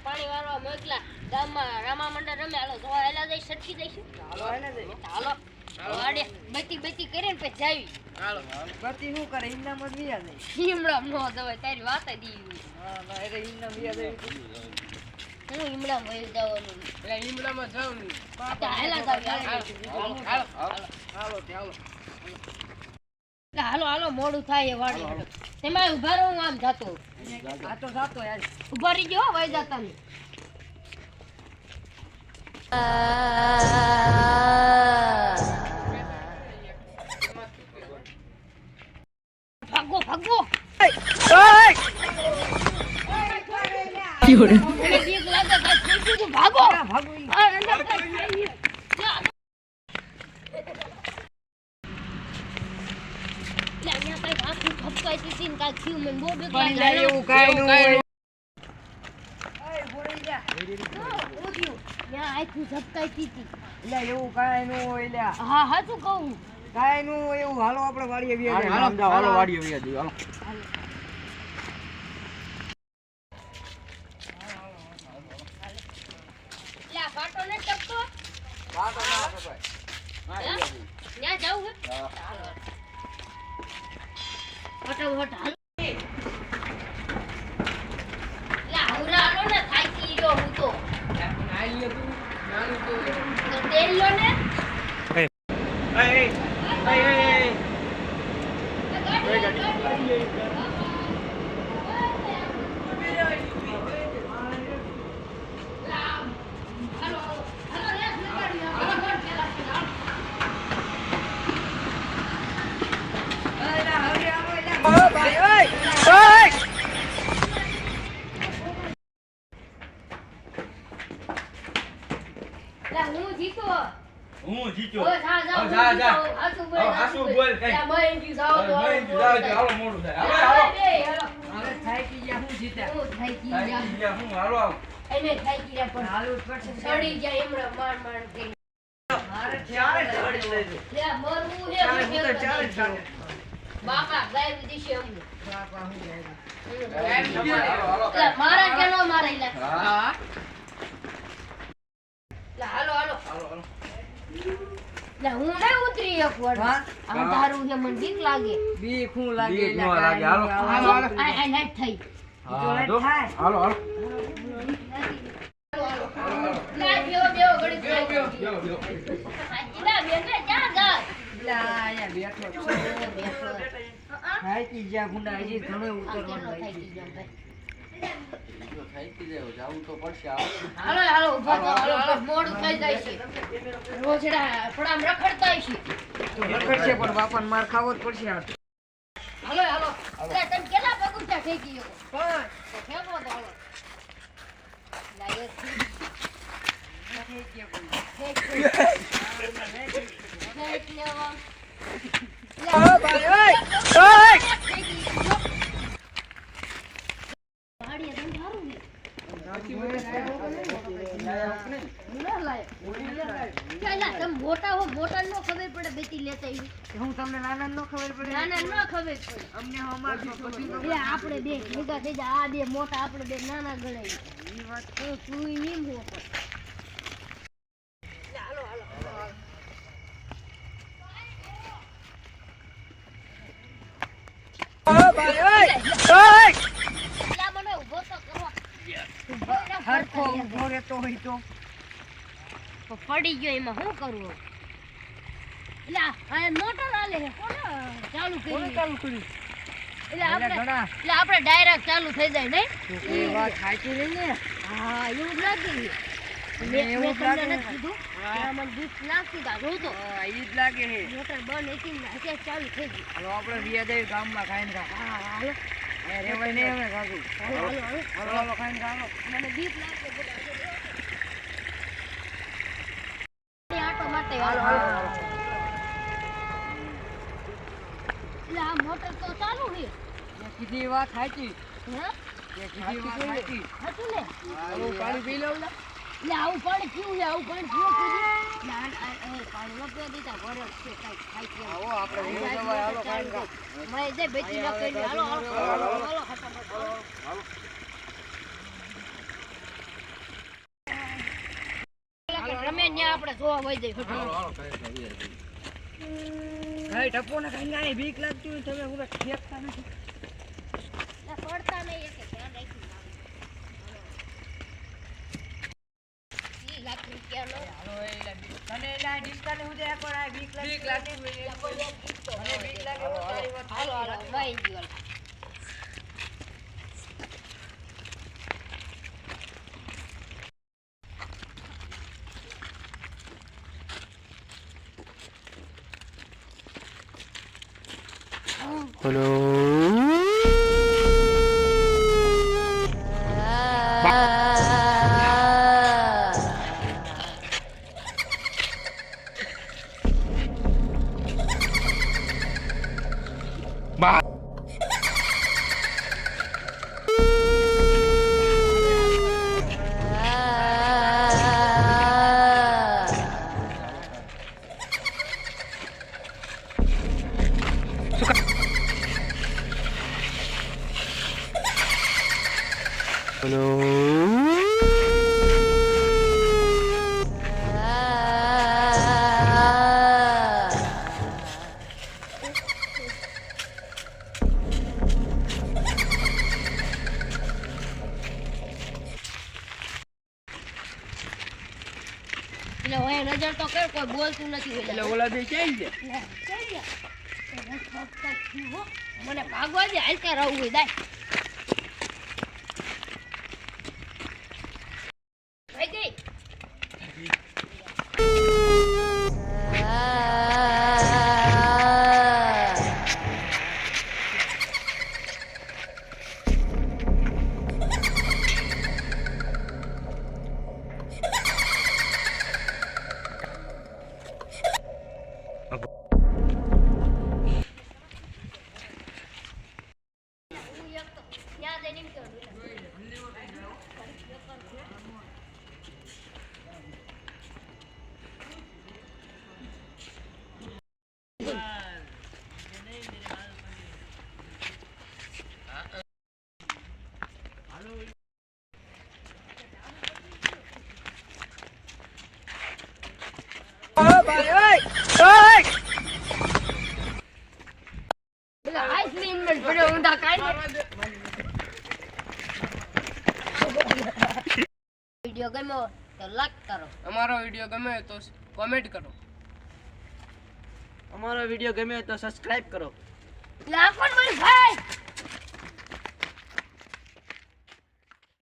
પાણી વાળવા મોકલા ગામમાં રામા મંડળ રમે હાલો તો હેલા જઈ સટકી જઈશું હાલો વાડે બતી કરીને પછી જાવી હાલો બતી શું કરે ઈમના મત વિયા જાય ઈમડા નો દવાય તારી વાત દીવી હા ના એટલે ઈમના વિયા જાય હું ઈમડા માં જવાનું એટલે ઈમડા માં જવાનું હેલા હાલો હાલો મોડું થાય એ વાડી તેમાં ઉભા રહો આમ જાતો આ તો જાતો યાર ઉભા રહી ગયો વઈ જાતા ને ભાગો ભાગો ભાગો ભાગો હાલો આપણે વાડીએ હાલો વાડીએ હાલો પાટો ને ટપતો પાટો ના કપાય હા ન્યા જાવ હે હાલો ફટાફટ હાલો લા હુરાલો ને થાકી ગયો હું તો નાઈ લે તું નાનું તો તેલ લો ને એ ગાડી હું જીતો હાસુ બોલ કઈ હાલો મોડું થાય હાલો હવે થાકી ગયા હું જીત્યા હું હાલો એને થાકી ગયા પણ હાલવું પડશે સડી જાય એમડા માર કે મારે ચારે સડી લેજો લે મરવું હે હું ચારે બાપા ગાય દીશે અમને બાપા હું ગાય મારા કેનો મારે લે હા લે હાલો લે હું ને ઉતરી એક વાર આ તારું હે મને બીક લાગે બીક હું લાગે લે હાલો આ નેટ થઈ હાલો ના બેઓ ઘડી બેઓ ના બેને ક્યાં જા લા આયા બેઠો હાઈ કી જા ગુંડા હજી ઘણો ઉતરવાનું થઈ ગયા થાકી જાવ જાવું તો પડશે હાલો ઉભા તો હાલો મોડું થઈ જાય છે રોજડા પડામ રખડતા છે રખડશે પણ બાપાને માર ખાવો જ પડશે હાલો અરે તને કેલા પગુચા થઈ ગયો પણ ફેંકો તો હાલો લાયક થઈ ગયો મોટા નો ખબર પડે બેટી લેતા હું તમને નાના નો ખબર પડે નાના નો ખબર પડે અમને અમાર આપણે બે ભેગા થઈ જાય આ બે મોટા આપણે બે નાના ગણાય ઈ વાત તો તું ઈમ હો હાલો મને ઉભો તો કરો હરખો ઉભો રહેતો હોય તો પડી ગયો એમાં શું કરવું એટલે આ મોટર આલે છે કોણ ચાલુ કર્યું એટલે આપણે ડાયરેક્ટ ચાલુ થઈ જાય નહીં એ વાત સાચી રહી ને હા એવું જ લાગે મેં તમને નથી કીધું મને દૂધ નાખી દાદો તો એ જ લાગે છે મોટર બંધ હતી ને અત્યારે ચાલુ થઈ ગઈ હાલો આપણે રિયાદેવ ગામમાં ખાઈને હા હાલો રેવાય નહીં અમે કાકુ હાલો ખાઈને ખાલો મને દીપ લાગે આ મોટર તો ચાલુ છે કીધી વાત સાચી હે કીધી વાત સાચી હતું ને આવું પાણી પી લઉં લે આવું પાણી પીવું આવું પાણી પીવું પાણી ન પીવા દીધા ઘરે છે કઈ ખાઈ કે આવો આપણે હાલો પાણી મેં જે બેચી નાખી હાલો ફટાફટ હાલો ન્યા આપણે જોવા વઈ જઈ હાલો હાલો કઈ ભાઈ ટપો ને કઈ નાય બીક લાગતી હોય તમે પૂરા ખેપતા નથી પડતા નહીં એક ધ્યાન રાખી ઈ લાગી ક્યાં નો હાલો તને એલા ડિસ્કાને હું જે એકવાર આ બીક લાગતી મને બીક લાગે તારી વાત હાલો હાલો વઈ ગયો એટલે ઓય નજર તો કર કોઈ બોલતું નથી એટલે ઓલા બે ક્યાં છે મને ભાગવા દે હાલ કે રહું હોય દાય ભાઈ ગઈ આઈસ્ક્રીમ માં પડ્યો ઊંધા કાઈ વિડિયો ગમ્યો તો લાઈક કરો અમારો વિડિયો ગમે તો કોમેન્ટ કરો અમારો વિડિયો ગમે તો સબસ્ક્રાઇબ કરો લાખો ભાઈ